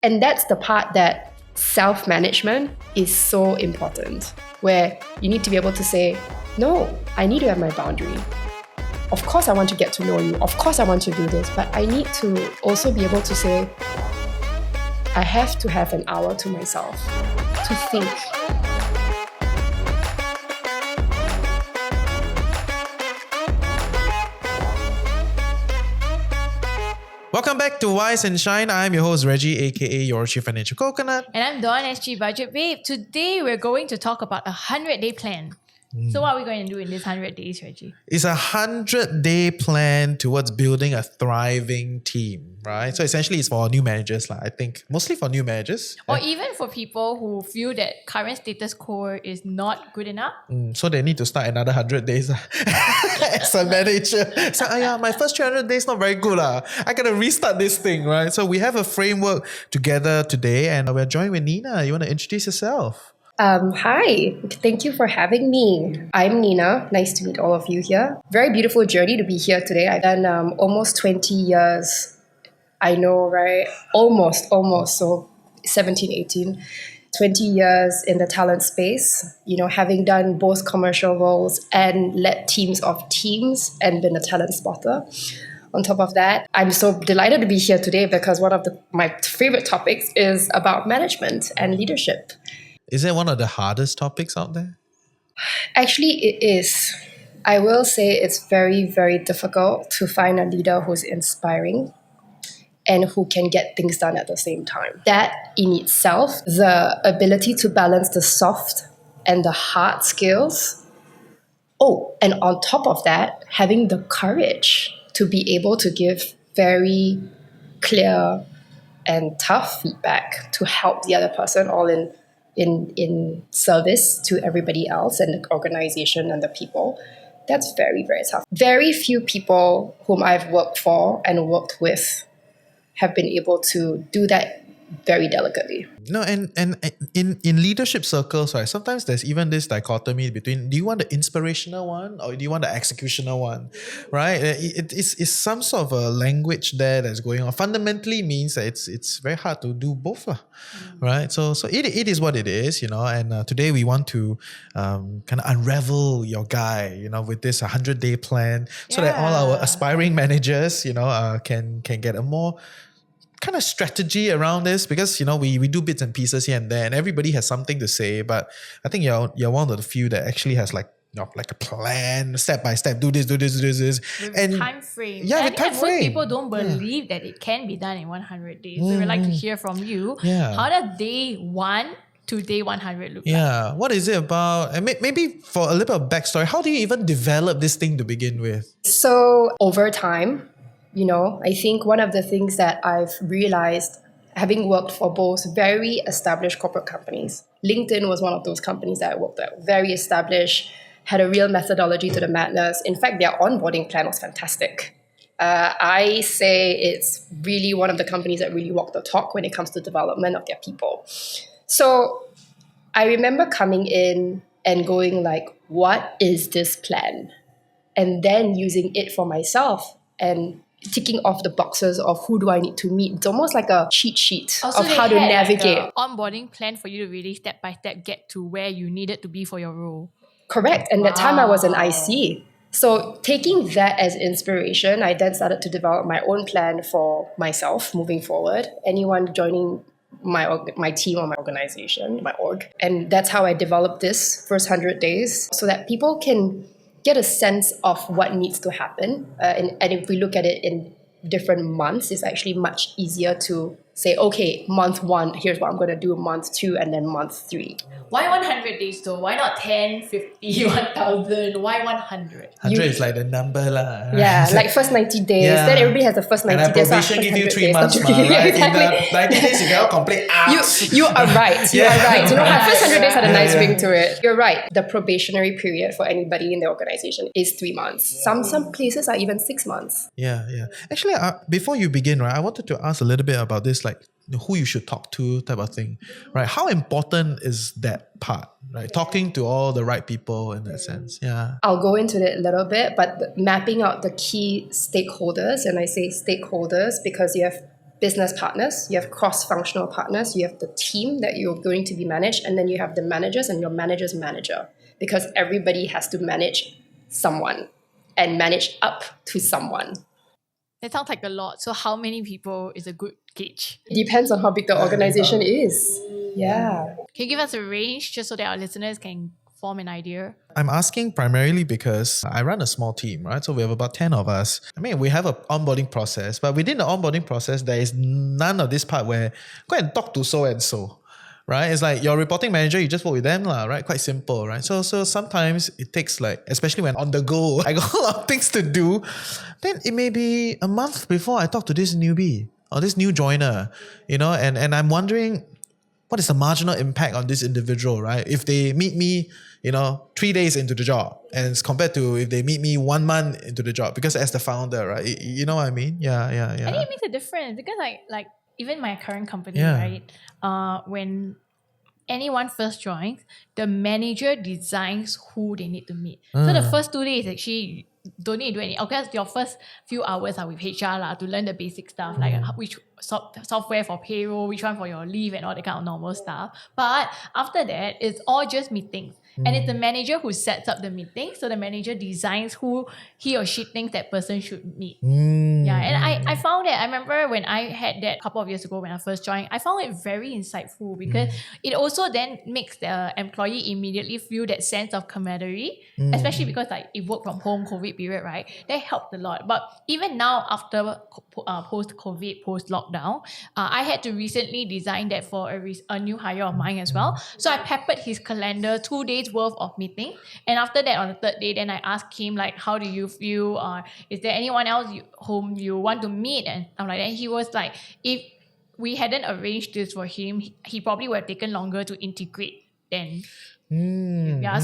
And that's the part that self-management is so important, where you need to be able to say, no, I need to have my boundary. Of course, I want to get to know you. Of course, I want to do this. But I need to also be able to say, I have to have an hour to myself to think. Welcome back to Wise and Shine. I'm your host Reggie, aka your Chief Financial Coconut. And I'm Dawn, SG Budget Babe. Today we're going to talk about a 100-day plan. So what are we going to do in this 100 days, Reggie? It's a 100-day plan towards building a thriving team, right? So essentially it's for new managers, I think. Mostly for new managers. Or even for people who feel that current status quo is not good enough. So they need to start another 100 days as a manager. So my first 300 days not very good. I got to restart this thing, right? So we have a framework together today and we're joined with Nina. You want to introduce yourself? Hi, thank you for having me. I'm Nina. Nice to meet all of you here. Very beautiful journey to be here today. I've done almost 20 years. I know, right? Almost. So 17, 18. 20 years in the talent space, having done both commercial roles and led teams of teams and been a talent spotter. On top of that, I'm so delighted to be here today because one of my favorite topics is about management and leadership. Is it one of the hardest topics out there? Actually, it is. I will say it's very, very difficult to find a leader who's inspiring and who can get things done at the same time. That in itself, the ability to balance the soft and the hard skills. Oh, and on top of that, having the courage to be able to give very clear and tough feedback to help the other person all in service to everybody else and the organization and the people. That's very, very tough. Very few people whom I've worked for and worked with have been able to do that very delicately. No, and in leadership circles, right, sometimes there's even this dichotomy between, do you want the inspirational one or do you want the executional one, right? It's some sort of a language there that's going on. Fundamentally means that it's very hard to do both, right? So it is what it is, and today we want to kind of unravel your guy, with this 100-day plan so that all our aspiring managers, can get a more kind of strategy around this, because we do bits and pieces here and there and everybody has something to say, but I think you're one of the few that actually has like a plan, step by step, do this with and time frame. Yeah, I with think time that frame. most people don't believe that it can be done in 100 days. So we'd like to hear from you. Yeah. How does day 1 to day 100 look like? Yeah, what is it about? And maybe for a little bit of backstory, how do you even develop this thing to begin with? So over time, I think one of the things that I've realized, having worked for both very established corporate companies, LinkedIn was one of those companies that I worked at, very established, had a real methodology to the madness. In fact, their onboarding plan was fantastic. I say it's really one of the companies that really walk the talk when it comes to development of their people. So I remember coming in and going like, what is this plan? And then using it for myself and ticking off the boxes of who do I need to meet. It's almost like a cheat sheet of how to navigate. Like a onboarding plan for you to really step by step get to where you needed to be for your role. Correct. And that time I was an IC. So taking that as inspiration, I then started to develop my own plan for myself moving forward. Anyone joining my team or my organization, my org. And that's how I developed this first 100 days so that people can get a sense of what needs to happen. And if we look at it in different months, it's actually much easier to say, okay, month 1, here's what I'm going to do, month 2, and then month 3. Why 100 days though? Why not 10, 50, 1,000? Why 100? 100 is like the number lah. Yeah, like first 90 days. Yeah. Then everybody has the first 90 and days. probation give you 3 days. months, right? Exactly. In the 90 days you cannot complete apps. You are right. You Yeah. are right. My first 100 days had a nice Yeah. ring to it. You're right. The probationary period for anybody in the organization is 3 months. Some places are even 6 months. Yeah. Actually, before you begin, right, I wanted to ask a little bit about this, like who you should talk to type of thing, right? How important is that part, right? Talking to all the right people in that sense. Yeah. I'll go into it a little bit, but mapping out the key stakeholders, and I say stakeholders because you have business partners, you have cross-functional partners, you have the team that you're going to be managed, and then you have the managers and your manager's manager, because everybody has to manage someone and manage up to someone. That sounds like a lot. So how many people is a good gauge? It depends on how big the organization is. Yeah. Can you give us a range just so that our listeners can form an idea? I'm asking primarily because I run a small team, right? So we have about 10 of us. I mean, we have an onboarding process, but within the onboarding process, there is none of this part where go and talk to so and so. Right? It's like your reporting manager, you just work with them, right? Quite simple, right? So sometimes it takes like, especially when on the go, I got a lot of things to do. Then it may be a month before I talk to this newbie or this new joiner, and I'm wondering what is the marginal impact on this individual, right? If they meet me, 3 days into the job, and it's compared to if they meet me 1 month into the job, because as the founder, right? You know what I mean? Yeah. I think it makes a difference because like even my current company, Yeah. right? When anyone first joins, the manager designs who they need to meet. So the first 2 days actually don't need to do anything. Okay, your first few hours are with HR to learn the basic stuff, like which software for payroll, which one for your leave and all that kind of normal stuff. But after that, it's all just meetings. And it's the manager who sets up the meeting. So the manager designs who he or she thinks that person should meet. Yeah, and I found that, I remember when I had that a couple of years ago when I first joined, I found it very insightful because it also then makes the employee immediately feel that sense of camaraderie, especially because like it worked from home COVID period, right? That helped a lot. But even now after post-COVID, post-lockdown, I had to recently design that for a new hire of mine as well. So I peppered his calendar 2 days worth of meeting. And after that, on the third day, then I asked him like, how do you feel? Is there anyone else whom you want to meet? And stuff like that. He was like, if we hadn't arranged this for him, he probably would have taken longer to integrate then. So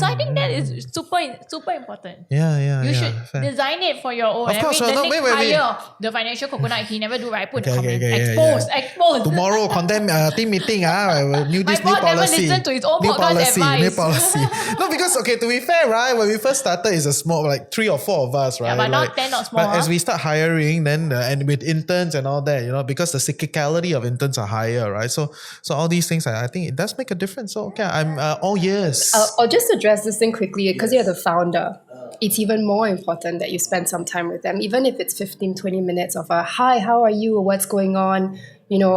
I think that is super important. You should design it for your own. Of course, the no, next wait. hire, the financial coconut, he never do right. Put the comment. Okay, Expose. Tomorrow, content team meeting. New My boss never listened to his own podcast advice. New policy. No, because to be fair, right? When we first started, it's a small, like 3 or 4 of us, right? Yeah, but like, not 10, not small. But as we start hiring, then and with interns and all that, because the cyclicality of interns are higher, right? So all these things, I think it does make a difference. So okay, I'm all ears. I'll just address this thing quickly because you're the founder. It's even more important that you spend some time with them, even if it's 15-20 minutes of a hi, how are you, what's going on,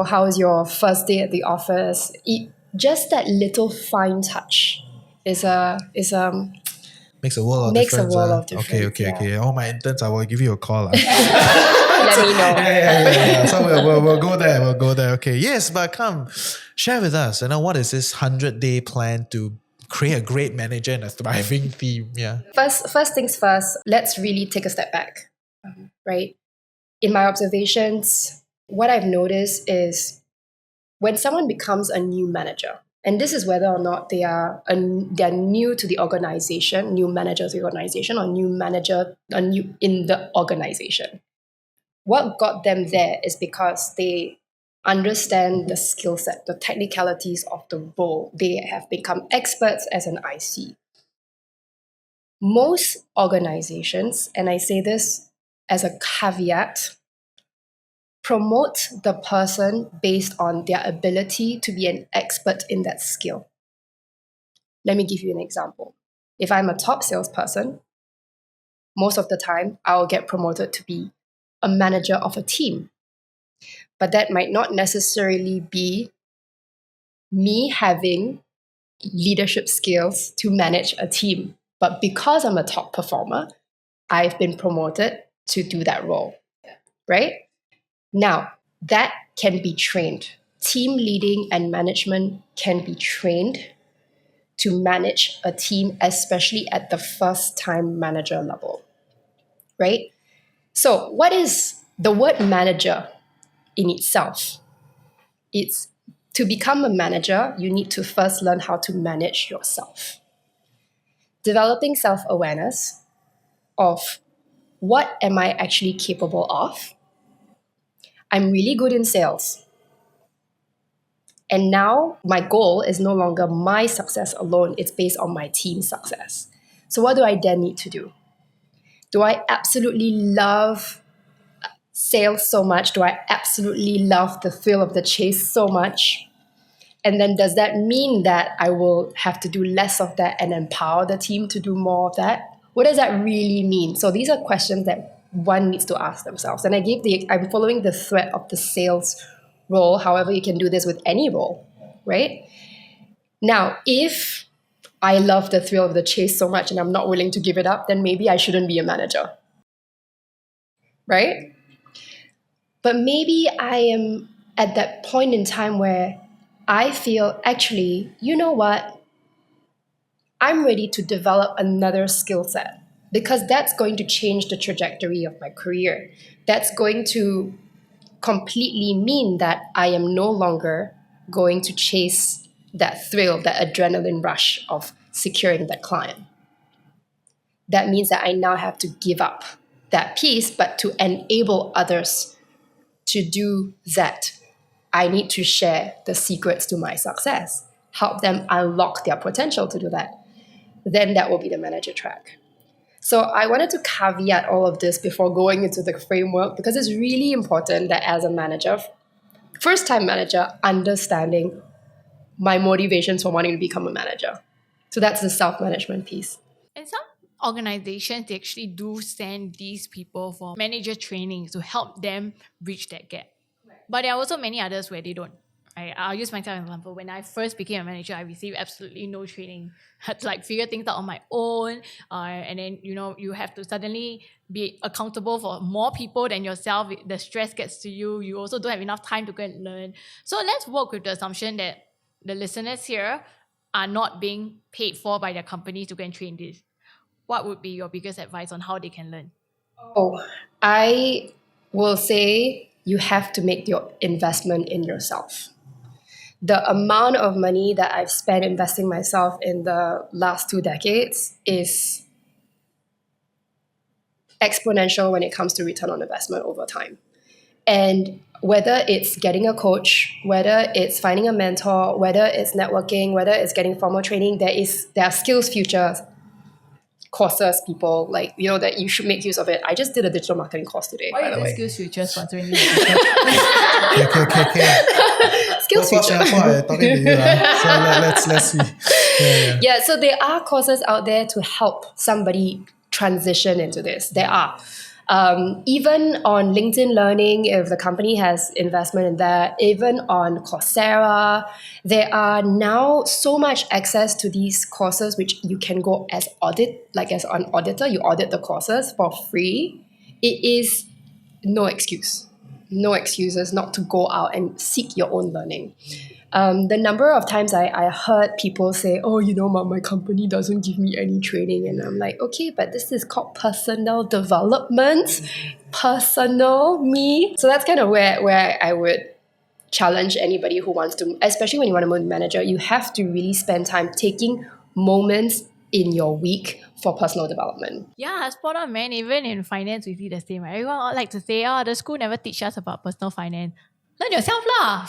how's your first day at the office. Just that little fine touch is makes a world of difference. Okay. All my interns, I will give you a call. Let me know. Yeah. So we'll go there. Okay. Yes, but come share with us. What is this 100-day plan to create a great manager and a thriving team? Yeah. First things first, let's really take a step back. Right? In my observations, what I've noticed is when someone becomes a new manager, and this is whether or not they're new to the organization, new manager of the organization, or new in the organization. What got them there is because they understand the skill set, the technicalities of the role. They have become experts as an IC. Most organizations, and I say this as a caveat, promote the person based on their ability to be an expert in that skill. Let me give you an example. If I'm a top salesperson, most of the time I'll get promoted to be a manager of a team. But that might not necessarily be me having leadership skills to manage a team. But because I'm a top performer, I've been promoted to do that role, right? Now, that can be trained. Team leading and management can be trained to manage a team, especially at the first-time manager level, right? So what is the word manager in itself? It's to become a manager, you need to first learn how to manage yourself. Developing self-awareness of what am I actually capable of? I'm really good in sales. And now my goal is no longer my success alone, it's based on my team's success. So what do I then need to do? Do I absolutely love sales so much? Do I absolutely love the thrill of the chase so much? And then does that mean that I will have to do less of that and empower the team to do more of that? What does that really mean? So these are questions that one needs to ask themselves. And I'm following the thread of the sales role. However, you can do this with any role, right? Now, if I love the thrill of the chase so much and I'm not willing to give it up, then maybe I shouldn't be a manager, right? But maybe I am at that point in time where I feel, actually, you know what? I'm ready to develop another skill set, because that's going to change the trajectory of my career. That's going to completely mean that I am no longer going to chase that thrill, that adrenaline rush of securing that client. That means that I now have to give up that piece, but to enable others to do that, I need to share the secrets to my success, help them unlock their potential to do that. Then that will be the manager track. So I wanted to caveat all of this before going into the framework, because it's really important that as a manager, first-time manager, understanding my motivations for wanting to become a manager. So that's the self-management piece. And some organizations, they actually do send these people for manager training to help them bridge that gap. But there are also many others where they don't. I'll use myself as an example. When I first became a manager, I received absolutely no training. Had to figure things out on my own. And then, you have to suddenly be accountable for more people than yourself. The stress gets to you. You also don't have enough time to go and learn. So let's work with the assumption that the listeners here are not being paid for by their company to go and train this. What would be your biggest advice on how they can learn? I will say you have to make your investment in yourself. The amount of money that I've spent investing myself in the last 2 decades is exponential when it comes to return on investment over time. And whether it's getting a coach, whether it's finding a mentor, whether it's networking, whether it's getting formal training, there are skills future courses, people that you should make use of it. I just did a digital marketing course today, by the way. Skills Future sponsoring me? Skills Future. Singapore, talking to you. So let's see. Yeah, so there are courses out there to help somebody transition into this. There are. Even on LinkedIn Learning, if the company has investment in that, even on Coursera, there are now so much access to these courses which you can go as an auditor, you audit the courses for free. It is no excuse. No excuses not to go out and seek your own learning. The number of times I heard people say, my company doesn't give me any training. And I'm like, okay, but this is called personal development, personal me. So that's kind of where I would challenge anybody who wants to, especially when you want to move manager, you have to really spend time taking moments in your week for personal development. Yeah, spot on, man. Even in finance, we see the same. Right? Everyone all like to say, the school never teach us about personal finance. Learn yourself lah.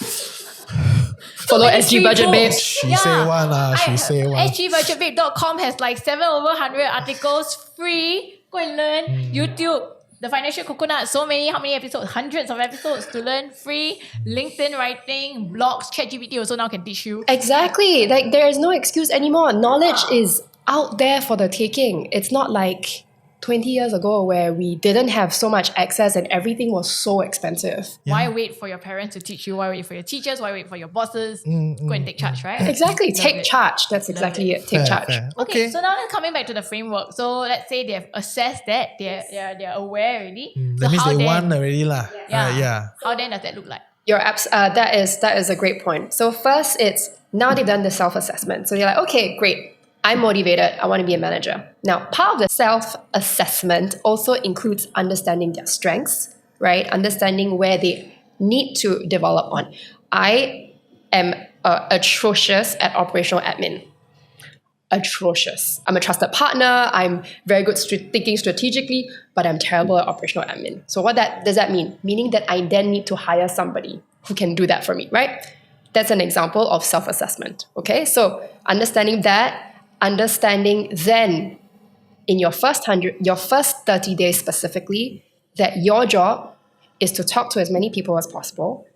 Follow SG Budget Babe. She say one. SGBudgetBabe.com has 700 articles free. Go and learn. YouTube, The Financial Coconut, how many episodes? Hundreds of episodes to learn free. LinkedIn writing, blogs, ChatGPT also now can teach you. Exactly. There is no excuse anymore. Knowledge is out there for the taking. It's not like 20 years ago where we didn't have so much access and everything was so expensive. Yeah. Why wait for your parents to teach you? Why wait for your teachers? Why wait for your bosses? Go and take charge, right? Exactly. Take charge. That's exactly it. Take charge. Fair. Okay, so now coming back to the framework. So let's say they have assessed that. They're aware already. That means they won already lah. Yeah. How then does that look like? That is a great point. So first, it's now they've done the self-assessment. So you're like, okay, great. I'm motivated. I want to be a manager. Now, part of the self-assessment also includes understanding their strengths, right? Understanding where they need to develop on. I am atrocious at operational admin. Atrocious. I'm a trusted partner. I'm very good thinking strategically, but I'm terrible at operational admin. So what does that mean? Meaning that I then need to hire somebody who can do that for me, right? That's an example of self-assessment. Okay, so understanding then in your first 30 days specifically, that your job is to talk to as many people as possible,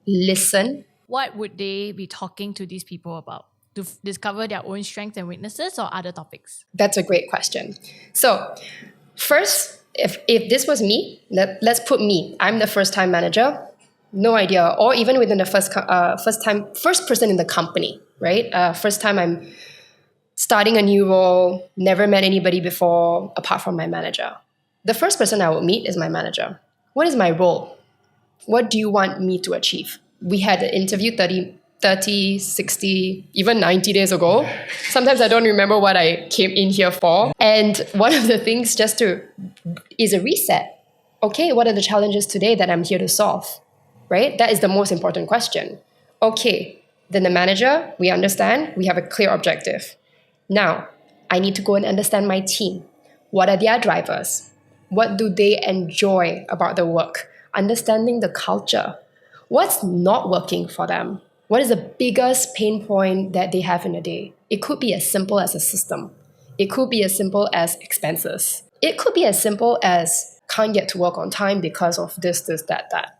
listen. What would they be talking to these people about? To discover their own strengths and weaknesses or other topics? That's a great question. So first, if this was me, let's put me. I'm the first-time manager. No idea. Or even within the first person in the company, right? First time I'm starting a new role, never met anybody before apart from my manager. The first person I would meet is my manager. What is my role? What do you want me to achieve? We had an interview 30, 60, even 90 days ago. Sometimes I don't remember what I came in here for. And one of the things is a reset. Okay, what are the challenges today that I'm here to solve? Right? That is the most important question. Okay, then the manager, we understand, we have a clear objective. Now, I need to go and understand my team. What are their drivers? What do they enjoy about the work? Understanding the culture. What's not working for them? What is the biggest pain point that they have in a day? It could be as simple as a system. It could be as simple as expenses. It could be as simple as can't get to work on time because of this, that.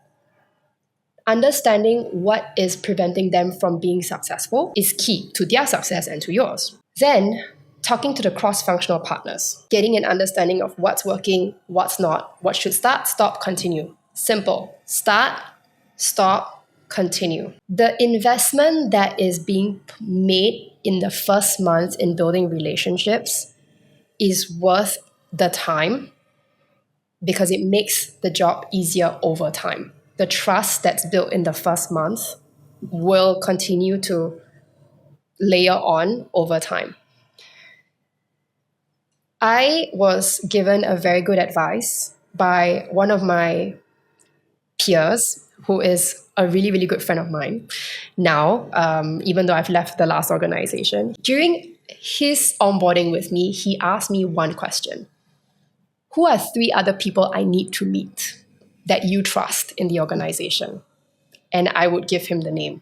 Understanding what is preventing them from being successful is key to their success and to yours. Then, talking to the cross-functional partners, getting an understanding of what's working, what's not, what should start, stop, continue. Simple. Start, stop, continue. The investment that is being made in the first month in building relationships is worth the time because it makes the job easier over time. The trust that's built in the first month will continue to layer on over time. I was given a very good advice by one of my peers, who is a really, really good friend of mine now, even though I've left the last organization. During his onboarding with me, he asked me one question. Who are 3 other people I need to meet that you trust in the organization? And I would give him the name.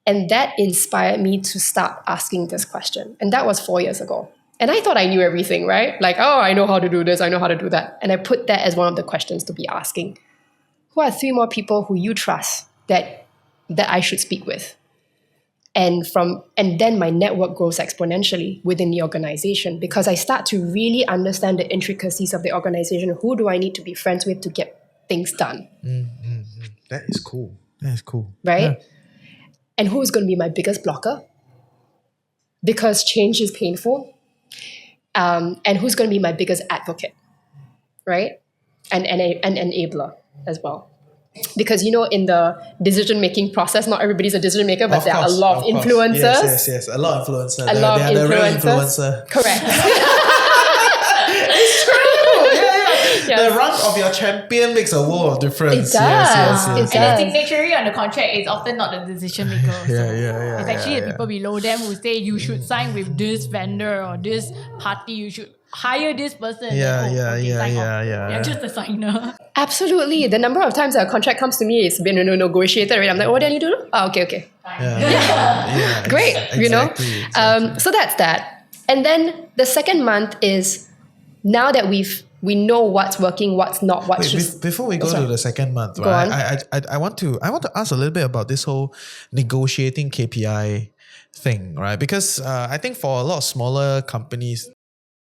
And that inspired me to start asking this question. And that was 4 years ago. And I thought I knew everything, right? Like, oh, I know how to do this, I know how to do that. And I put that as one of the questions to be asking. Who are 3 more people who you trust that I should speak with? And then my network grows exponentially within the organization because I start to really understand the intricacies of the organization. Who do I need to be friends with to get things done? That is cool. That is cool. Right? Yeah. And who's going to be my biggest blocker? Because change is painful. And who's going to be my biggest advocate? Right? And an enabler as well. Because, in the decision-making process, not everybody's a decision maker, but there are a lot of influencers. Yes. A lot of influencers. A lot of the real influencers. influencer. Correct. It's true. Yeah. Yes. The rank of your champion makes a world of difference. It does. Yes. And the does. signature on the contract is often not the decision maker. Yeah. It's actually the people below them who say you should sign with this vendor or this party. You should hire this person. Yeah. They're just a signer. Absolutely. The number of times a contract comes to me is been negotiated, right? I'm like, what do I need to do? Oh, okay. Yeah. Great, Exactly. So that's that. And then the second month is now that we know what's working, what's not. Before we go to the second month, Go right? on. I want to ask a little bit about this whole negotiating KPI thing, right? Because I think for a lot of smaller companies,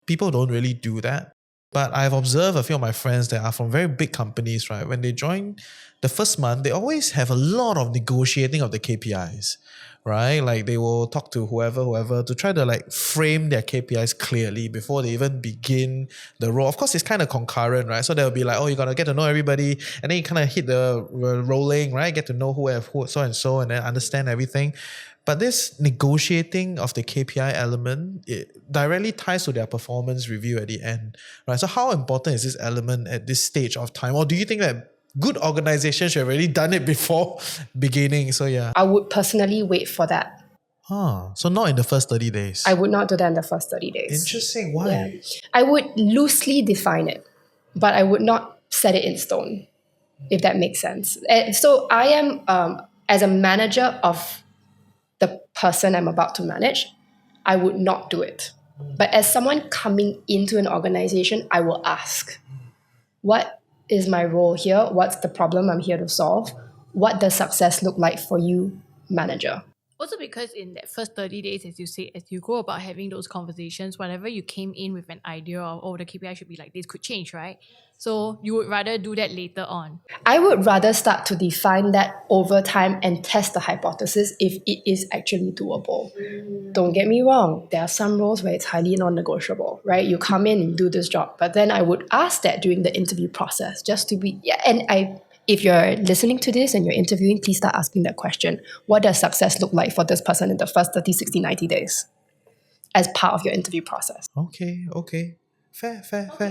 people don't really do that. But I've observed a few of my friends that are from very big companies, right? When they join the first month, they always have a lot of negotiating of the KPIs, right? Like they will talk to whoever to try to frame their KPIs clearly before they even begin the role. Of course, it's kind of concurrent, right? So they'll be like, oh, you got to get to know everybody. And then you kind of hit the rolling, right? Get to know who, so, and then understand everything. But this negotiating of the KPI element, it directly ties to their performance review at the end, right? So how important is this element at this stage of time? Or do you think that good organizations should have already done it before beginning? So yeah. I would personally wait for that. So not in the first 30 days. I would not do that in the first 30 days. Interesting. Why? Yeah. I would loosely define it, but I would not set it in stone, if that makes sense. So I am, as a manager of the person I'm about to manage, I would not do it. But as someone coming into an organization, I will ask, what is my role here? What's the problem I'm here to solve? What does success look like for you, manager? Also, because in that first 30 days, as you say, as you go about having those conversations, whatever you came in with an idea of, oh, the KPI should be like this, could change, right? So you would rather do that later on. I would rather start to define that over time and test the hypothesis if it is actually doable. Don't get me wrong, there are some roles where it's highly non-negotiable, right? You come in and do this job, but then I would ask that during the interview process just to be, if you're listening to this and you're interviewing, please start asking that question. What does success look like for this person in the first 30, 60, 90 days as part of your interview process? Okay. Fair.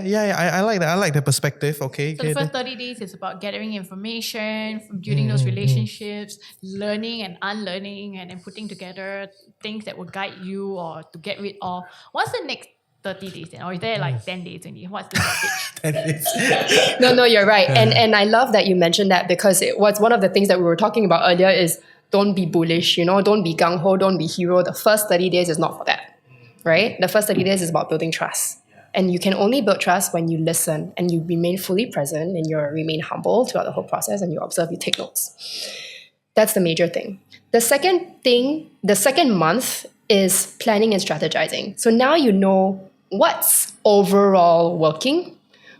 Yeah, I like that. I like the perspective. Okay. So the first 30 days is about gathering information, building those relationships, learning and unlearning, and then putting together things that will guide you or to get rid of. What's the next 30 days then? Or is there like 10 days only? What's the next stage? No, you're right. And I love that you mentioned that because it was one of the things that we were talking about earlier is don't be bullish, don't be gung-ho, don't be hero. The first 30 days is not for that, right? The first 30 days is about building trust. And you can only build trust when you listen and you remain fully present and you remain humble throughout the whole process and you observe, you take notes. That's the major thing. The second month is planning and strategizing. So now you know what's overall working,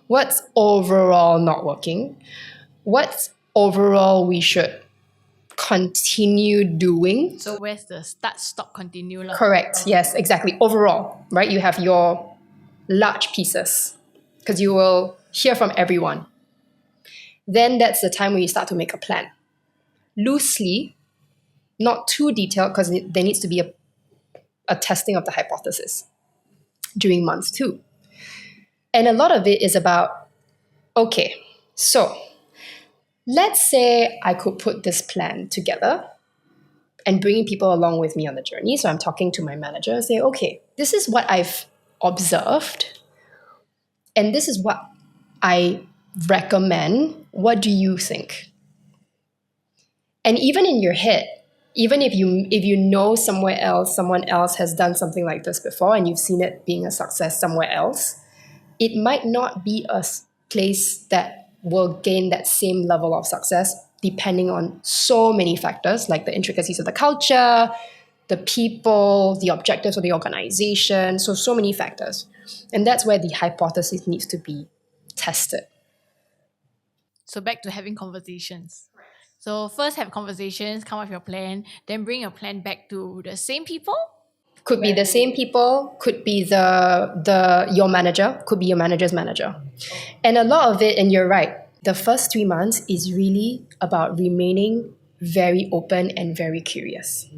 what's overall not working, what's overall we should continue doing. So where's the start, stop, continue? Correct. Yes, exactly. Overall, right? You have your large pieces because you will hear from everyone. Then that's the time when you start to make a plan. Loosely, not too detailed because there needs to be a testing of the hypothesis during month 2. And a lot of it is about, okay, so let's say I could put this plan together and bringing people along with me on the journey. So I'm talking to my manager and say, okay, this is what I've observed and this is what I recommend. What do you think? And even in your head, even if you know someone else has done something like this before and you've seen it being a success somewhere else, it might not be a place that will gain that same level of success depending on so many factors like the intricacies of the culture, the people, the objectives of the organization, so many factors. And that's where the hypothesis needs to be tested. So back to having conversations. So first have conversations, come up with your plan, then bring your plan back to the same people. Could be the same people, could be your manager, could be your manager's manager. And a lot of it, and you're right, the first 3 months is really about remaining very open and very curious.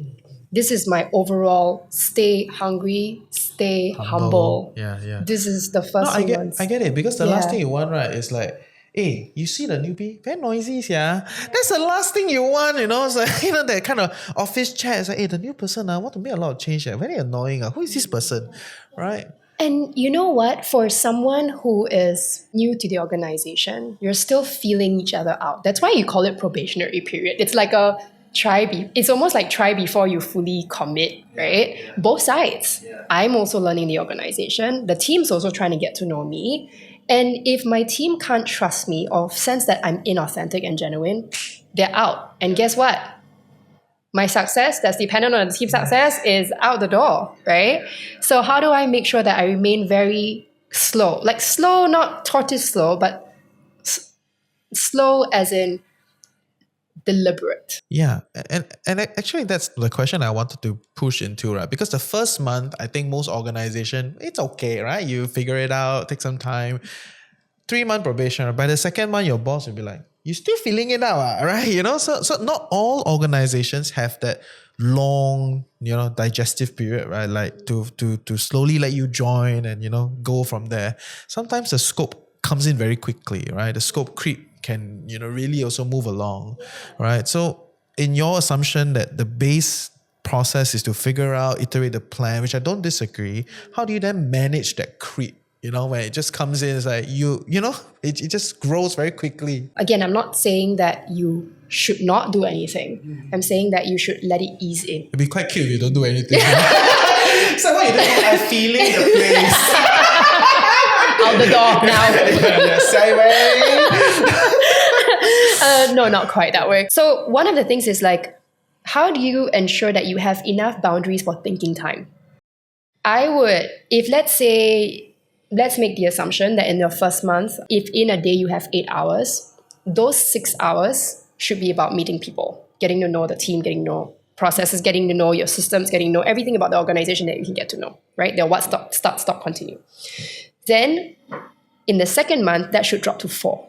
This is my overall stay hungry, stay humble. Yeah. This is the first 3 months. I get it because the last thing you want, right, is like, hey, you see the newbie? Very noisy, yeah. That's the last thing you want, It's like, that kind of office chat. It's like, hey, the new person, I want to make a lot of change. Very annoying. Who is this person? Right? And you know what? For someone who is new to the organization, you're still feeling each other out. That's why you call it probationary period. It's like it's almost like try before you fully commit, right? Yeah. Both sides. Yeah. I'm also learning the organization. The team's also trying to get to know me. And if my team can't trust me or sense that I'm inauthentic and genuine, they're out. And guess what? My success that's dependent on the team's success is out the door, right? So how do I make sure that I remain very slow? Like slow, not tortoise slow, but slow as in deliberate. Yeah, and actually that's the question I wanted to push into, right? Because the first month, I think most organization, it's okay, right? You figure it out, take some time. 3-month probation. By the second month, your boss will be like, you still feeling it out, right? So not all organizations have that long, digestive period, right? Like to slowly let you join and, go from there. Sometimes the scope comes in very quickly, right? The scope creep can, really also move along, right? So in your assumption that the base process is to figure out, iterate the plan, which I don't disagree, how do you then manage that creep? When it just comes in, it's like it just grows very quickly. Again, I'm not saying that you should not do anything. I'm saying that you should let it ease in. It'd be quite cute if you don't do anything. So what you do? I'm feeling the place. out the door now. No, not quite that way. So one of the things is like, how do you ensure that you have enough boundaries for thinking time? I would, if let's make the assumption that in your first month, if in a day you have 8 hours, those 6 hours should be about meeting people, getting to know the team, getting to know processes, getting to know your systems, getting to know everything about the organization that you can get to know, right? They're what start, stop, continue. Then in the second month, that should drop to 4.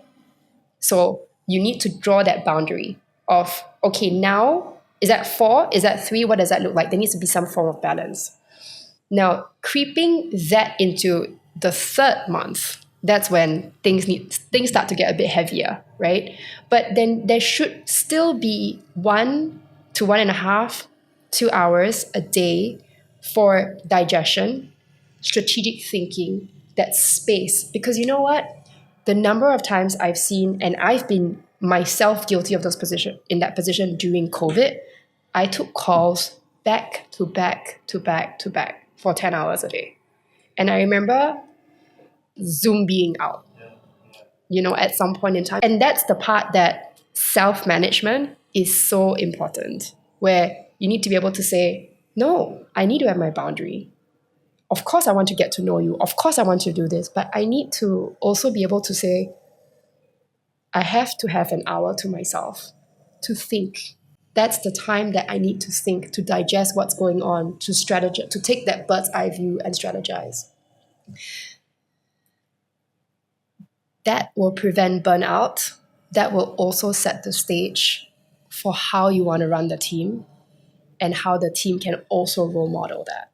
So you need to draw that boundary of, okay, now, is that 4? Is that 3? What does that look like? There needs to be some form of balance. Now, creeping that into the third month, that's when things start to get a bit heavier, right? But then there should still be 1 to 1.5, 2 hours a day for digestion, strategic thinking, that space. Because you know what? The number of times I've seen, and I've been myself guilty of in that position during COVID, I took calls back to back to back to back for 10 hours a day. And I remember Zoom being out, at some point in time. And that's the part that self-management is so important, where you need to be able to say, no, I need to have my boundary. Of course, I want to get to know you. Of course, I want to do this. But I need to also be able to say, I have to have an hour to myself to think. That's the time that I need to think, to digest what's going on, to strategize, to take that bird's eye view and strategize. That will prevent burnout. That will also set the stage for how you want to run the team and how the team can also role model that.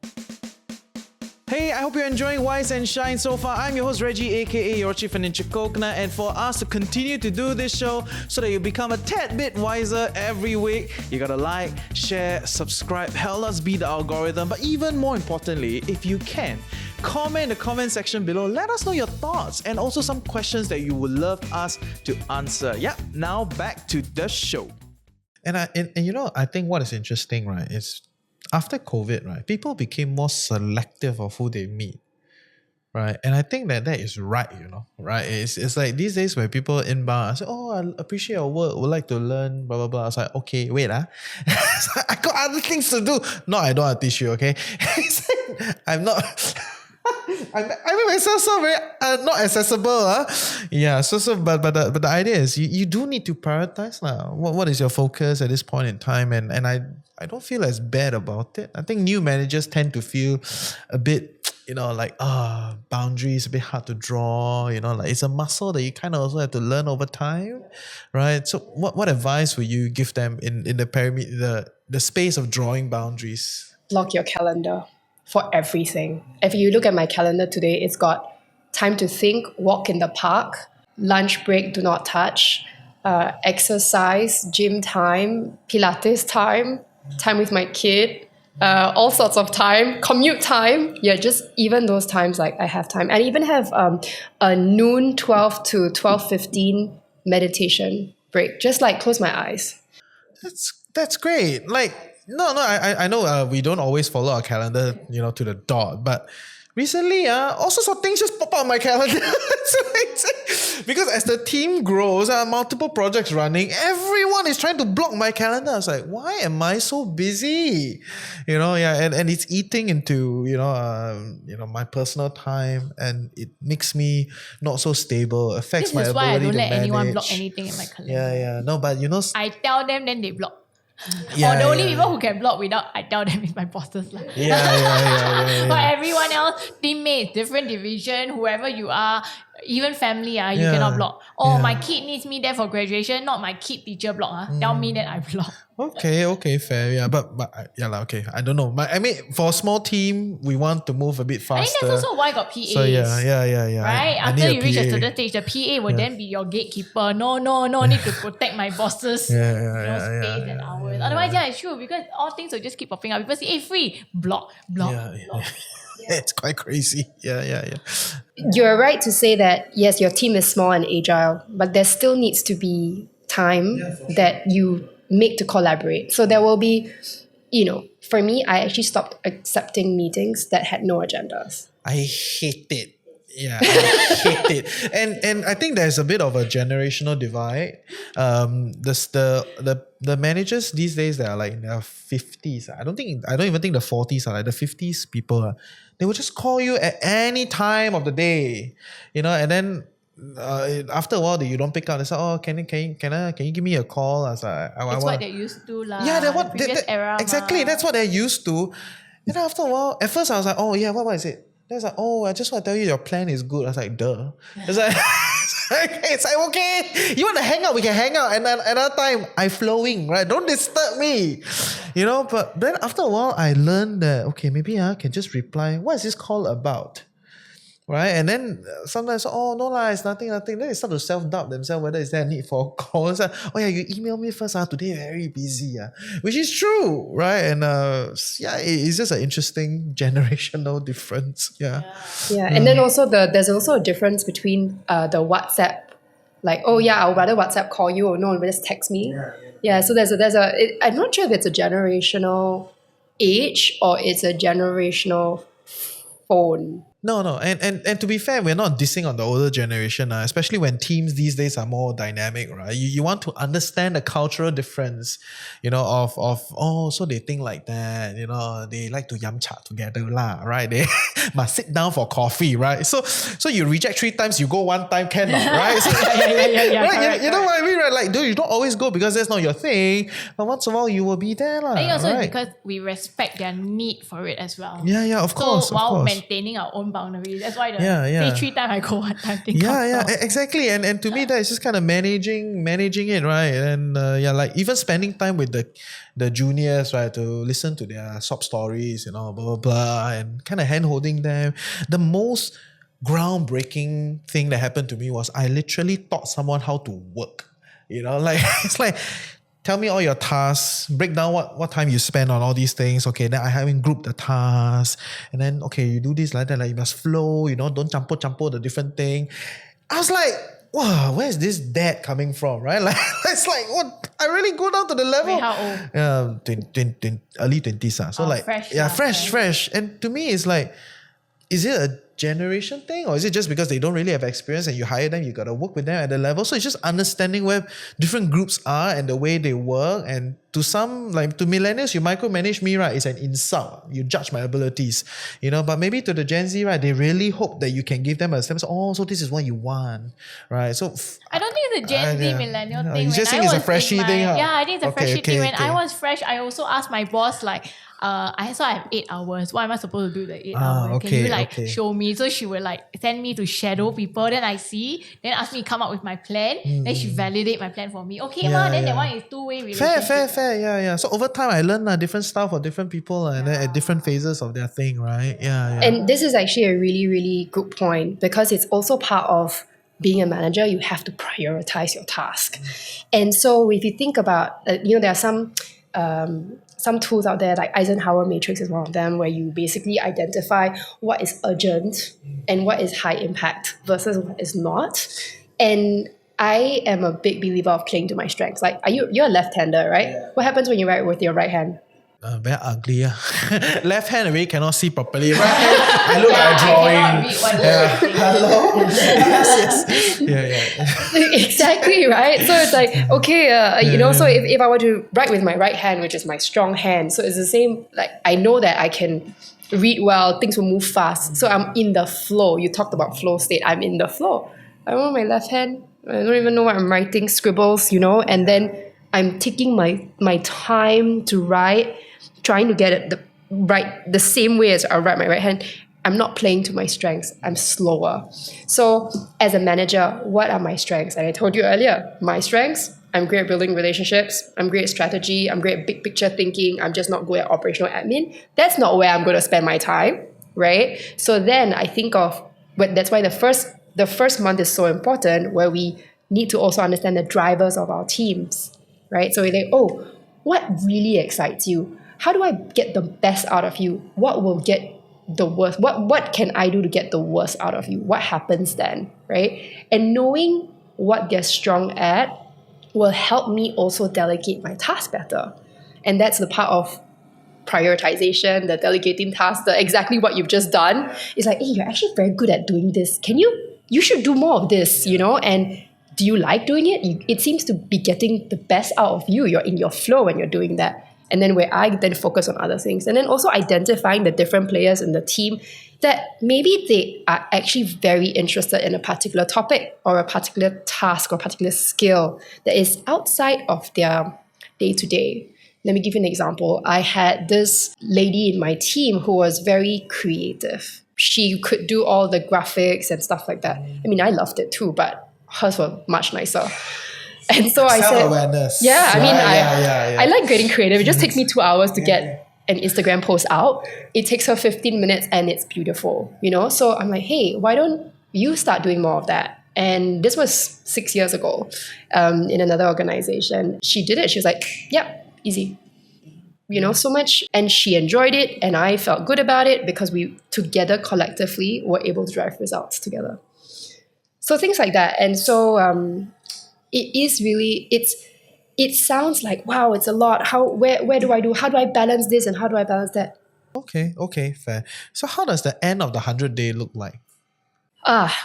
Hey, I hope you're enjoying Wise and Shine so far. I'm your host Reggie, aka your Chief Financial Coconut, and for us to continue to do this show so that you become a tad bit wiser every week, you gotta like, share, subscribe, help us beat the algorithm. But even more importantly, if you can, comment in the comment section below. Let us know your thoughts and also some questions that you would love us to answer. Yep, now back to the show. And I think what is interesting, right, is after COVID, right, people became more selective of who they meet, right? And I think that is right, right? It's like these days when people inbound, I say, oh, I appreciate your work, would like to learn, blah, blah, blah. I was like, okay, wait, I got other things to do. No, I don't have tissue, okay? I'm not... I make myself so very not accessible, Yeah. But the idea is you do need to prioritize now. What is your focus at this point in time? And I don't feel as bad about it. I think new managers tend to feel a bit, like boundaries a bit hard to draw. Like it's a muscle that you kind of also have to learn over time, right? So what advice would you give them in the space of drawing boundaries? Block your calendar for everything. If you look at my calendar today, it's got time to think, walk in the park, lunch break, do not touch, exercise, gym time, Pilates time with my kid, all sorts of time, commute time. Yeah, just even those times, like I have time. I even have a noon 12 to 12:15 meditation break. Just like close my eyes. That's great. Like, I know we don't always follow our calendar, to the dot, but recently, all sorts of things just pop up on my calendar. Because as the team grows, multiple projects running, everyone is trying to block my calendar. I was like, why am I so busy? And it's eating into, my personal time, and it makes me not so stable, affects my ability to manage. This is why I don't let anyone block anything in my calendar. Yeah. No, but I tell them, then they block. Yeah, or the only people who can block without I tell them is my bosses. Yeah. But everyone else, teammates, different division, whoever you are, even family, you cannot block. My kid needs me there for graduation, not my kid teacher block. Tell me that I block. Okay, fair. Yeah, but okay. I don't know. But I mean, for a small team, we want to move a bit faster. I think that's also why I got PAs. So yeah. Right? After you reach a certain stage, the PA will then be your gatekeeper. No, need to protect my bosses. Space and hours. Otherwise, it's true, because all things will just keep popping up. People say, hey, free, block. It's quite crazy. Yeah. You're right to say that, yes, your team is small and agile, but there still needs to be time that you make to collaborate. So there will be, for me, I actually stopped accepting meetings that had no agendas. I hate it. Yeah, I hate it, and I think there's a bit of a generational divide. The managers these days that are like in their 50s. I don't even think the 40s are like the 50s people. They will just call you at any time of the day, and then. After a while, you don't pick up. They say, "Oh, can you give me a call?" I was like, It's what they used to lah. yeah, Previous era. exactly. Ma. That's what they're used to. And then after a while, at first I was like, "Oh yeah, what is it?" Then it's like, "Oh, I just want to tell you your plan is good." I was like, "Duh." It's like, it's like okay, you want to hang out, we can hang out. And then another time, I'm flowing, right? Don't disturb me, But then after a while, I learned that okay, maybe I can just reply. What is this call about? Right, and then sometimes, oh no lah, it's nothing. Then they start to self-doubt themselves whether is there a need for a call. It's like, oh yeah, you email me first. Today very busy. Which is true, right? And it's just an interesting generational difference. Yeah. Yeah, and then also there's also a difference between the WhatsApp, like, oh yeah, I'll rather WhatsApp call you, or no, just text me. Yeah, so I'm not sure if it's a generational age or it's a generational phone. No, and to be fair, we're not dissing on the older generation, especially when teams these days are more dynamic, right? You want to understand the cultural difference, so they think like that, they like to yum cha together lah, right? They must sit down for coffee, right? So you reject 3 times, you go 1 time, cannot, right? So, yeah, right? correct, You know what I mean, right? Like, dude, you don't always go because that's not your thing, but once in a while you will be there, lah. I think also right? because we respect their need for it as well. Yeah, of course. So while maintaining our own boundaries, that's why Yeah. say 3 times I go 1 time. Exactly. And to me, that is just kind of managing it, right? And like even spending time with the juniors, right, to listen to their sob stories, blah blah blah, and kind of hand holding them. The most groundbreaking thing that happened to me was I literally taught someone how to work. Like it's like, tell me all your tasks, break down what time you spend on all these things. Okay, then I haven't grouped the tasks. And then, okay, you do this like that, like you must flow, don't champo the different thing. I was like, wow, where's this dad coming from, right? Like, it's like, what? I really go down to the level. Wait, how old? 20, early 20s. So like, fresh, fresh. And to me, it's like, is it a generation thing, or is it just because they don't really have experience and you hire them, you got to work with them at the level? So it's just understanding where different groups are and the way they work. And to some, like to millennials, you micromanage me, right? It's an insult. You judge my abilities, but maybe to the Gen Z, right, they really hope that you can give them a sense, so this is what you want, right? So I don't think it's a Gen Z millennial thing. You just think it's a freshie thing, huh? Yeah, I think it's a freshie thing. When I was fresh, I also asked my boss, like, I have 8 hours. What am I supposed to do the 8 hours? Can you show me? So she would send me to shadow people. Then I see. Then ask me to come up with my plan. Then she validate my plan for me. Okay, then that one is 2-way relationship. Fair. Yeah. So over time, I learned different stuff for different people and then at different phases of their thing, right? Yeah. And this is actually a really, really good point because it's also part of being a manager. You have to prioritize your task. And so if you think about, there are some tools out there, like Eisenhower Matrix is one of them, where you basically identify what is urgent and what is high impact versus what is not. And I am a big believer of playing to my strengths. Like, you're a left-hander, right? Yeah. What happens when you write with your right hand? Very ugly. Left hand really cannot see properly. Right hand, I look like a drawing. Hello? Yes. Yeah. Exactly, right? So it's like, okay, so if I were to write with my right hand, which is my strong hand, so it's the same, like, I know that I can read well, things will move fast. So I'm in the flow. You talked about flow state. I'm in the flow. I want my left hand. I don't even know what I'm writing, scribbles, and then I'm taking my time to write, trying to get it the same way as I write my right hand. I'm not playing to my strengths. I'm slower. So as a manager, what are my strengths? And I told you earlier, my strengths, I'm great at building relationships. I'm great at strategy. I'm great at big picture thinking. I'm just not good at operational admin. That's not where I'm going to spend my time, right? So then I think that's why the first month is so important, where we need to also understand the drivers of our teams, right? So we're like, what really excites you? How do I get the best out of you? What will get the worst? What can I do to get the worst out of you? What happens then, right? And knowing what they're strong at will help me also delegate my task better. And that's the part of prioritization, the delegating tasks, the exactly what you've just done. It's like, hey, you're actually very good at doing this. You should do more of this, and do you like doing it? It seems to be getting the best out of you. You're in your flow when you're doing that. And then where I then focus on other things. And then also identifying the different players in the team that maybe they are actually very interested in a particular topic or a particular task or particular skill that is outside of their day-to-day. Let me give you an example. I had this lady in my team who was very creative. She could do all the graphics and stuff like that. I mean, I loved it too, but hers were much nicer. And so I said, self-awareness. yeah, I mean, Yeah. I like getting creative. It just takes me 2 hours to get an Instagram post out. It takes her 15 minutes and it's beautiful, So I'm like, hey, why don't you start doing more of that? And this was 6 years ago in another organization. She did it. She was like, yep, easy. So much. And she enjoyed it and I felt good about it because we together collectively were able to drive results together. So things like that. And so it is really, it sounds like, wow, it's a lot. Where do I do? How do I balance this and how do I balance that? Okay, fair. So how does the end of the 100-day look like?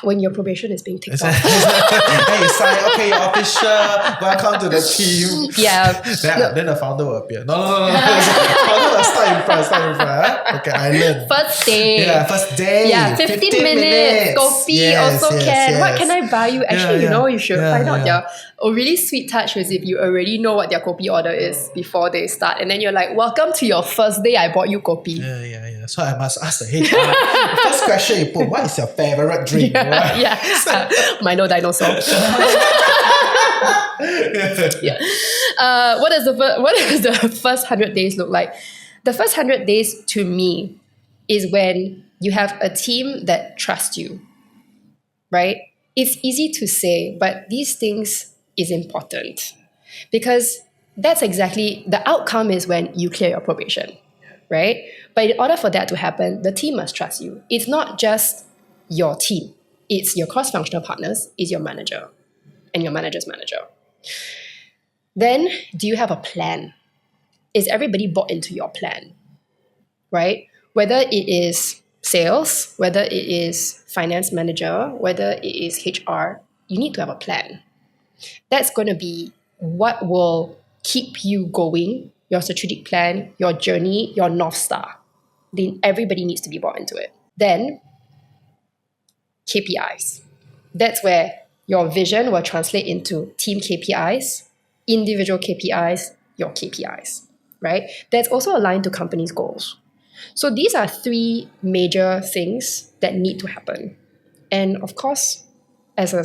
When your probation is being ticked off. Hey, sign. Okay, you're official. Welcome to the team. Yeah. Then the founder will appear. No. Founder will start in front. Huh? Okay, I learned. First day. Yeah, first day. Yeah, 15 minutes. Kopi also can. Yes. What can I buy you? Actually, you should find out Yeah. a really sweet touch is if you already know what their kopi order is before they start. And then you're like, welcome to your first day. I bought you kopi. Yeah. So I must ask the HR. The first question you put, what is your favorite drink? Milo dinosaur. What does the first 100 days look like? The first 100 days to me is when you have a team that trusts you, right? It's easy to say, but these things is important because that's exactly the outcome is when you clear your probation, right? But in order for that to happen, the team must trust you. It's not just your team. It's your cross-functional partners, it's your manager and your manager's manager. Then, do you have a plan? Is everybody bought into your plan, right? Whether it is sales, whether it is finance manager, whether it is HR, you need to have a plan. That's going to be what will keep you going, your strategic plan, your journey, your North Star. Then everybody needs to be bought into it. Then, KPIs. That's where your vision will translate into team KPIs, individual KPIs, your KPIs, right? That's also aligned to company's goals. So these are three major things that need to happen. And of course, as a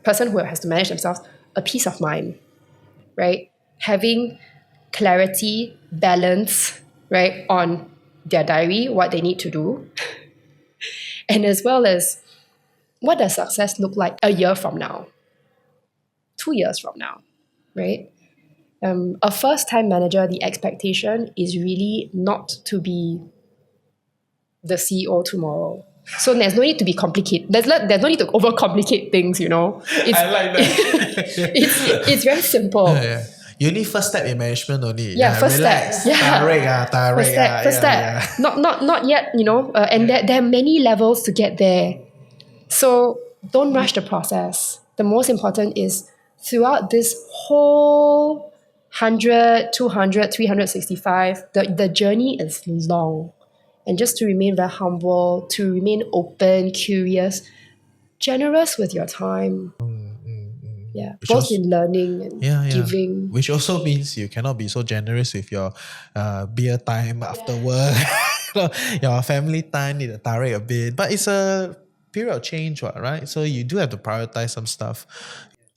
person who has to manage themselves, a peace of mind, right? Having clarity, balance, right, on their diary, what they need to do, and as well as what does success look like a year from now, 2 years from now, right? A first-time manager, the expectation is really not to be the CEO tomorrow. So there's no need to be complicated. There's no need to overcomplicate things, I like that. It's very simple. Yeah. You need first step in management only. First relax. step. Yeah. First step. Not yet, and there are many levels to get there. So don't rush the process. The most important is throughout this whole 100, 200, 365, the journey is long. And just to remain very humble, to remain open, curious, generous with your time. Yeah, both in learning and giving. Which also means you cannot be so generous with your beer time after work. Your family time need to tarik a bit. But it's a period of change, right? So you do have to prioritize some stuff.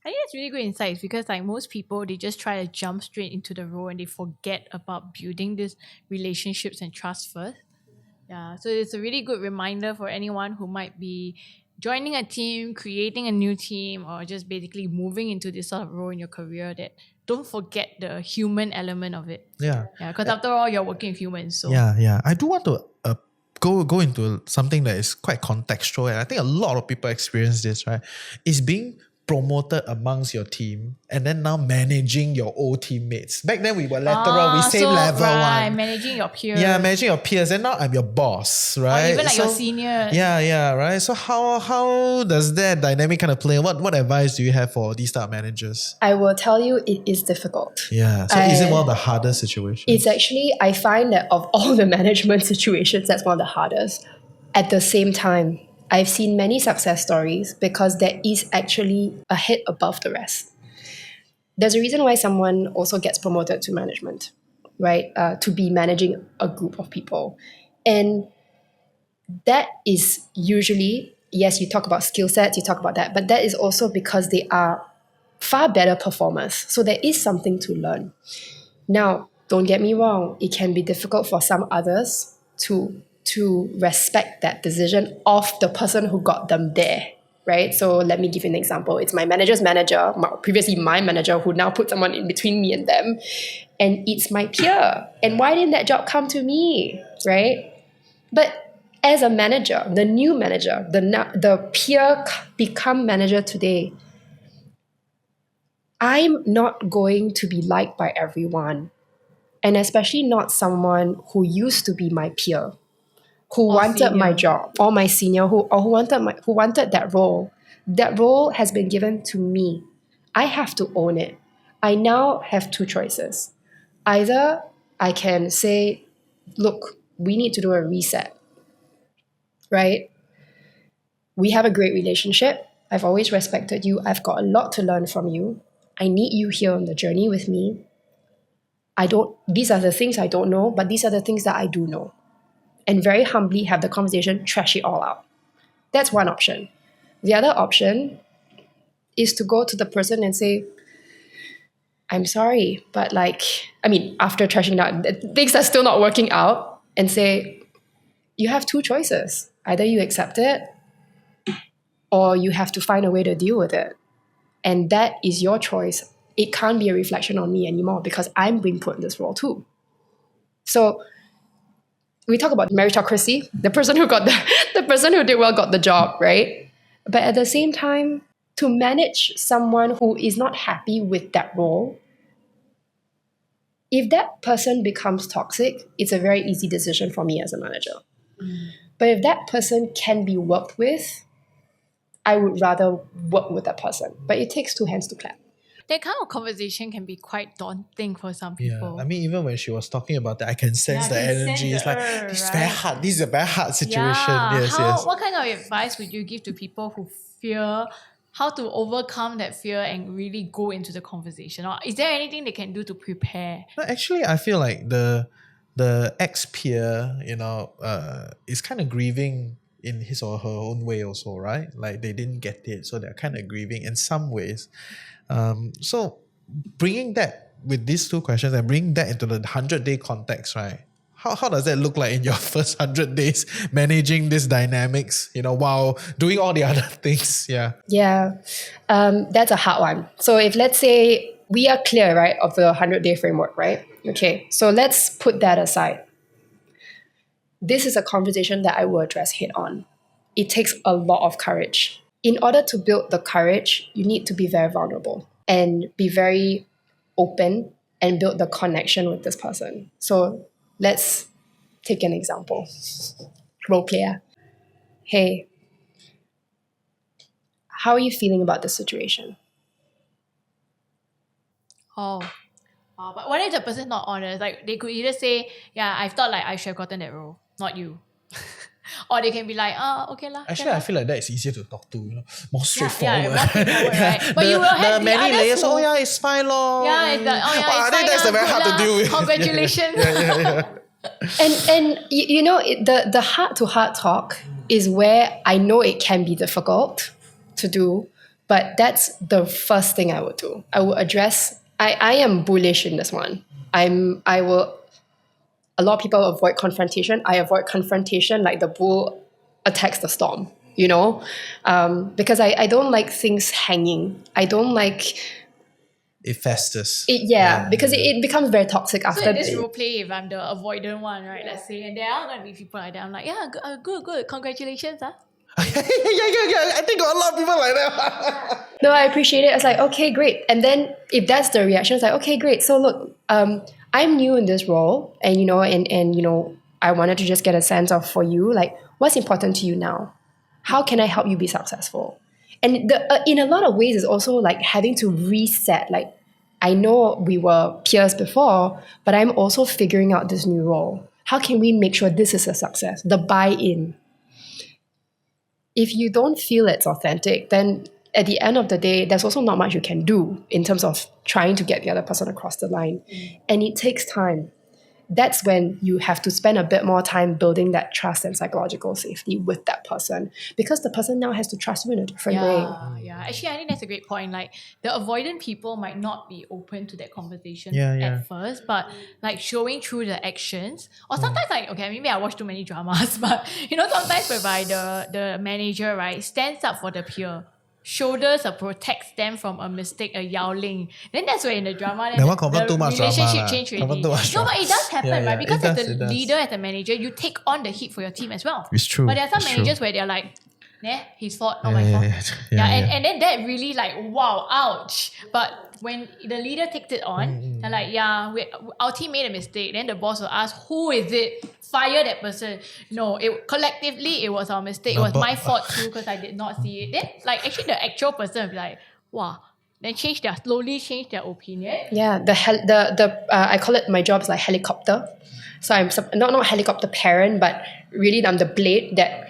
I think that's really good insights because most people, they just try to jump straight into the role and they forget about building these relationships and trust first. Yeah, so it's a really good reminder for anyone who might be joining a team, creating a new team, or just basically moving into this sort of role in your career that don't forget the human element of it. Yeah. Because after all, you're working with humans. So. Yeah. I do want to go into something that is quite contextual, and I think a lot of people experience this, right? Is being promoted amongst your team and then now managing your old teammates. Back then we were lateral, we same level right, one. managing your peers. Yeah, managing your peers, and now I'm your boss, Or right? even like your seniors. Yeah, right. So how does that dynamic kind of play? What advice do you have for these type of managers? I will tell you, it is difficult. Yeah. So is it one of the hardest situations? It's actually, I find that of all the management situations, that's one of the hardest. At the same time, I've seen many success stories because there is actually a head above the rest. There's a reason why someone also gets promoted to management, right? To be managing a group of people. And that is usually, yes, you talk about skill sets, you talk about that, but that is also because they are far better performers. So there is something to learn. Now, don't get me wrong, it can be difficult for some others to respect that decision of the person who got them there, right? So let me give you an example. It's my manager's manager, previously my manager, who now put someone in between me and them, and it's my peer. And why didn't that job come to me, right? But as a manager, the new manager, the peer become manager today, I'm not going to be liked by everyone, and especially not someone who used to be my peer, who wanted senior. my job, or my senior who wanted that role. That role has been given to me. I have to own it. I now have two choices. Either I can say, look, we need to do a reset, right? We have a great relationship. I've always respected you. I've got a lot to learn from you. I need you here on the journey with me. These are the things I don't know, but these are the things that I do know. And very humbly have the conversation, trash it all out. That's one option. The other option is to go to the person and say, I'm sorry, but after trashing out, things are still not working out, and say, you have two choices. Either you accept it or you have to find a way to deal with it. And that is your choice. It can't be a reflection on me anymore because I'm being put in this role too. So we talk about meritocracy. The person who did well got the job, right? But at the same time, to manage someone who is not happy with that role, if that person becomes toxic, it's a very easy decision for me as a manager. But if that person can be worked with, I would rather work with that person. But it takes two hands to clap. That kind of conversation can be quite daunting for some people. Yeah, I mean, even when she was talking about that, I can sense the energy. It's like, this is very hard. This is a very hard situation. Yeah. Yes. What kind of advice would you give to people who fear, how to overcome that fear and really go into the conversation? Or is there anything they can do to prepare? No, actually, I feel like the ex-peer, is kind of grieving in his or her own way also, right? Like they didn't get it, so they're kind of grieving in some ways. So bringing that with these two questions and bringing that into the 100-day context, right? How does that look like in your first 100 days managing these dynamics, while doing all the other things? Yeah. Yeah, that's a hard one. So if let's say we are clear, right, of the 100-day framework, right? Okay, so let's put that aside. This is a conversation that I will address head on. It takes a lot of courage. In order to build the courage, you need to be very vulnerable and be very open and build the connection with this person. So let's take an example. Role player. Hey, how are you feeling about the situation? But what if the person's not honest? Like they could either say, yeah, I thought like I should have gotten that role, not you. Or they can be like, okay lah. Actually, I feel like that is easier to talk to, more straightforward. Yeah, more straightforward, right? But you will have the many others layers. who- It's fine lor. Yeah, it's like, I it's think that's fine very hard to deal with. Congratulations. And the heart-to-heart talk is where I know it can be difficult to do, but that's the first thing I would do. I will address. I am bullish in this one. A lot of people avoid confrontation. I avoid confrontation like the bull attacks the storm, because I don't like things hanging. I don't like It festers. because it becomes very toxic after. So in this role play, if I'm the avoidant one, right, let's say, and there are going to be people like that, I'm like, yeah, good, congratulations. Yeah. I think got a lot of people like that. No, I appreciate it. It's like, okay, great. And then if that's the reaction, it's like, okay, great. So look, I'm new in this role, and I wanted to just get a sense of for you, like, what's important to you now? How can I help you be successful? And in a lot of ways, it's also like having to reset. Like, I know we were peers before, but I'm also figuring out this new role. How can we make sure this is a success? The buy-in. If you don't feel it's authentic, then at the end of the day, there's also not much you can do in terms of trying to get the other person across the line. And it takes time. That's when you have to spend a bit more time building that trust and psychological safety with that person, because the person now has to trust you in a different way. Yeah. Actually, I think that's a great point. Like, the avoidant people might not be open to that conversation Yeah. at first, but like showing through the actions, or sometimes like, okay, maybe I watch too many dramas, but sometimes whereby the manager, right, stands up for the peer, shoulders or protects them from a mistake, a yowling. Then that's where in the drama, then That one confirm too much drama relationship lah. change Confirm already. too much No, but drama. it does happen, Yeah, right? Because it as does, the it does. leader, as the manager, you take on the heat for your team as well. It's true. But there are some It's managers true. where they're like, his fault, not my fault. And then that really like, wow, ouch. But when the leader takes it on, they're like, our team made a mistake. Then the boss will ask, who is it? Fire that person. No, collectively it was our mistake. It was my fault too because I did not see it. Then like actually the actual person will be like, wow. Then slowly change their opinion. Yeah, I call it, my job is like helicopter. So I'm not helicopter parent, but really I'm the blade that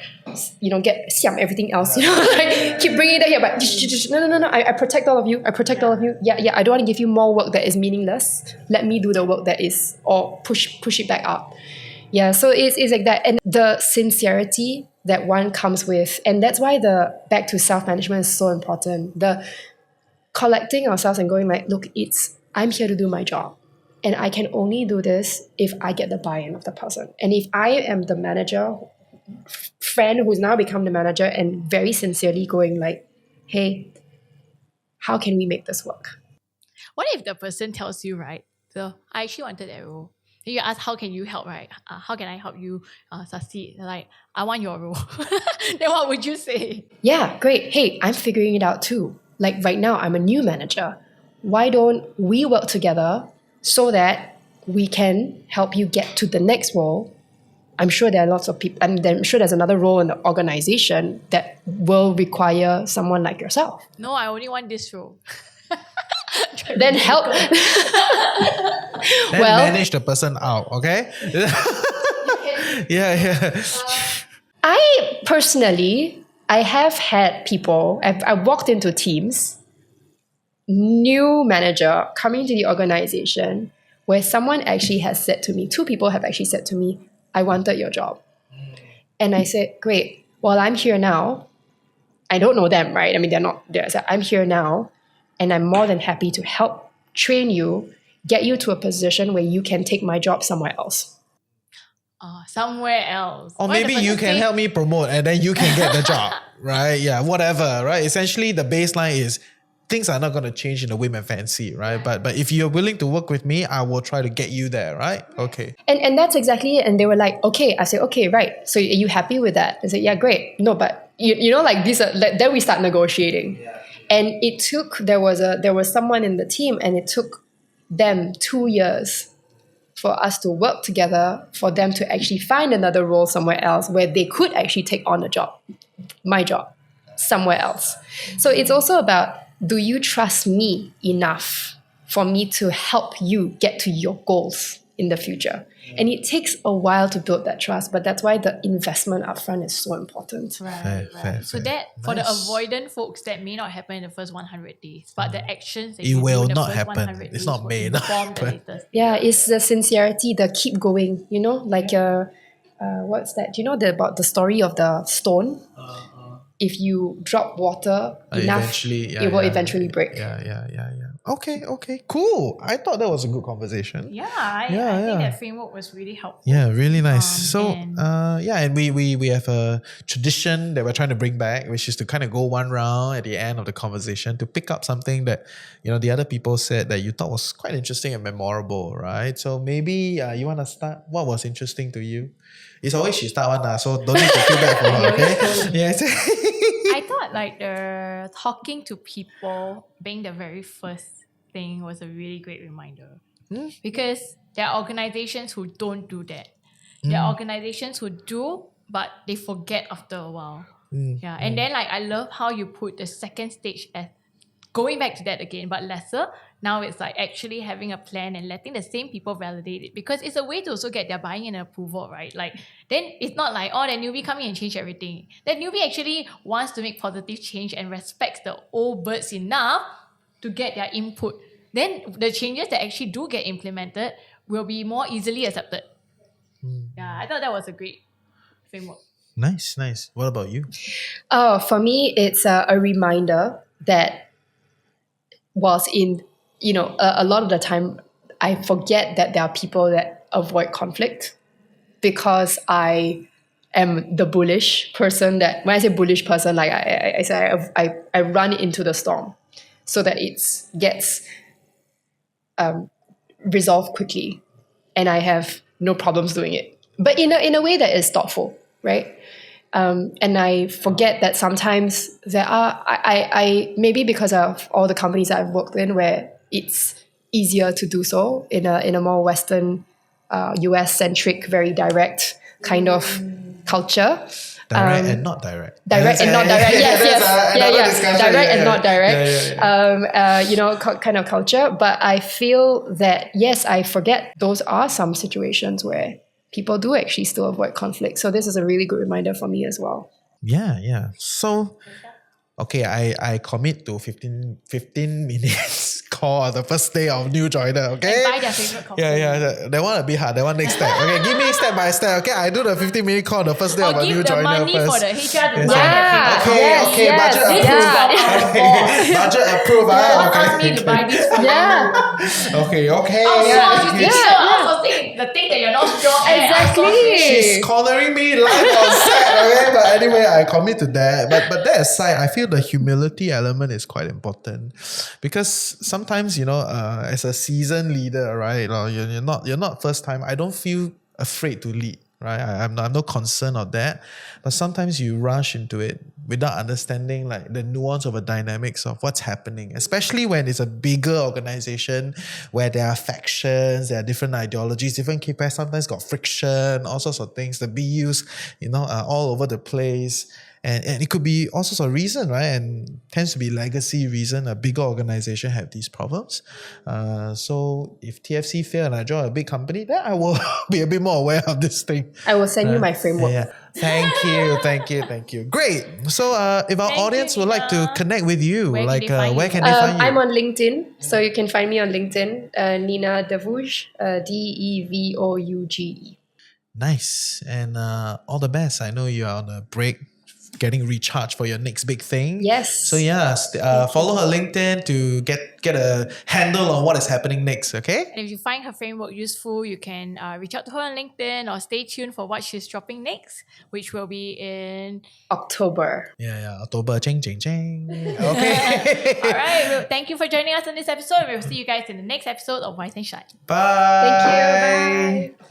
get siam everything else. Like keep bringing it here, but no. I protect all of you. All of you. Yeah. I don't want to give you more work that is meaningless. Let me do the work that is, or push it back up. Yeah. So it's like that, and the sincerity that one comes with, and that's why the back to self-management is so important. The collecting ourselves and going like, look, I'm here to do my job. And I can only do this if I get the buy-in of the person. And if I am the manager, friend who's now become the manager, and very sincerely going like, hey, how can we make this work? What if the person tells you, right, so I actually wanted that role. Then you ask, how can you help, right? How can I help you succeed? They're like, I want your role. Then what would you say? Yeah, great. Hey, I'm figuring it out too. Like right now, I'm a new manager. Why don't we work together so that we can help you get to the next role? I'm sure there are lots of people, I'm sure there's another role in the organization that will require someone like yourself. No, I only want this role. Then help. Then manage the person out, okay? Yeah. I personally, I have had people, I've walked into teams, new manager coming to the organization, where someone actually has said to me, two people have actually said to me, I wanted your job. And I said, great, well, I'm here now. I don't know them, right? I mean, they're not there. So I'm here now, and I'm more than happy to help train you, get you to a position where you can take my job somewhere else. Somewhere else. Or maybe you can help me promote and then you can get the job, right? Yeah, whatever, right? Essentially, the baseline is things are not going to change in the whim and fancy, right? But if you're willing to work with me, I will try to get you there, right? Okay. And that's exactly it. And they were like, okay. I said, okay, right. So are you happy with that? I said, yeah, great. No, but like these are, then we start negotiating. Yeah. And there was someone in the team, and it took them 2 years for us to work together, for them to actually find another role somewhere else where they could actually take on a job, my job, somewhere else. So it's also about, do you trust me enough for me to help you get to your goals in the future? And it takes a while to build that trust, but that's why the investment upfront is so important. Right. So that, for the avoidant folks, that may not happen in the first 100 days, but the actions that It you do will in the not first happen. 100 It's days not will may not inform the happen. latest. Yeah, it's the sincerity, the keep going, like what's that? Do you know about the story of the stone? If you drop water enough, it will eventually break. Yeah. Okay, cool. I thought that was a good conversation. Yeah, I think that framework was really helpful. Yeah, really nice. And We have a tradition that we're trying to bring back, which is to kind of go one round at the end of the conversation to pick up something that the other people said that you thought was quite interesting and memorable, right? So maybe you want to start. What was interesting to you? It's always she start one, so don't need to feel bad for her. Okay? Yes. I thought like the talking to people being the very first thing was a really great reminder. Because there are organizations who don't do that. There are organizations who do, but they forget after a while. Yeah. And then like I love how you put the second stage as going back to that again, but lesser. Now it's like actually having a plan and letting the same people validate it, because it's a way to also get their buying and approval, right? Like then it's not like, oh, that newbie come in and change everything. That newbie actually wants to make positive change and respects the old birds enough to get their input. Then the changes that actually do get implemented will be more easily accepted. Yeah, I thought that was a great framework. Nice. What about you? For me, it's a reminder that whilst in, a lot of the time, I forget that there are people that avoid conflict because I am the bullish person that, when I say bullish person, like I say I run into the storm so that it gets resolved quickly and I have no problems doing it. But in a way that is thoughtful, right? And I forget that sometimes there are, I maybe because of all the companies that I've worked in where it's easier to do so in a more Western, US-centric, very direct kind of culture. Direct and not direct. Direct and not direct. Yes. Direct and not direct. Kind of culture. But I feel that, yes, I forget those are some situations where people do actually still avoid conflict. So this is a really good reminder for me as well. Yeah. So, okay, I commit to 15 minutes call on the first day of new joiner, okay? And buy their favorite coffee. Yeah. That one a bit hard. That one next step. Okay, give me step by step. Okay, I do the 15-minute call the first day of a new joiner Or give the money first. for the HR to buy their favorite Okay, budget This approved. is from our boss. Budget approved. Don't ask me to buy this for Okay. outsource. You think outsourcing the thing that you're not strong at. Exactly. She's cornering me live on set, okay? But anyway, I commit to that. But that aside, I feel the humility element is quite important because sometimes, as a seasoned leader, right? You're not first time. I don't feel afraid to lead, right? I'm no concern of that. But sometimes you rush into it without understanding like the nuance of the dynamics of what's happening, especially when it's a bigger organization where there are factions, there are different ideologies, different KPIs, sometimes got friction, all sorts of things, the BUs, all over the place. And it could be all sorts of reason, right? And tends to be legacy reason. A bigger organization have these problems. So if TFC fail and I join a big company, then I will be a bit more aware of this thing. I will send you my framework. Yeah. Thank you. Great. So if our audience would like to connect with you, Where can they find where you? can they find you? I'm on LinkedIn, so you can find me on LinkedIn, Nina Devouge, DEVOUGE. Nice. And all the best. I know you are on a break, getting recharged for your next big thing. Yes. So follow her LinkedIn to get a handle on what is happening next, okay? And if you find her framework useful, you can reach out to her on LinkedIn or stay tuned for what she's dropping next, which will be in October. Yeah. October. Ching. Okay. All right. Well, thank you for joining us on this episode. We'll see you guys in the next episode of Wise and Shine. Bye. Thank you. Bye.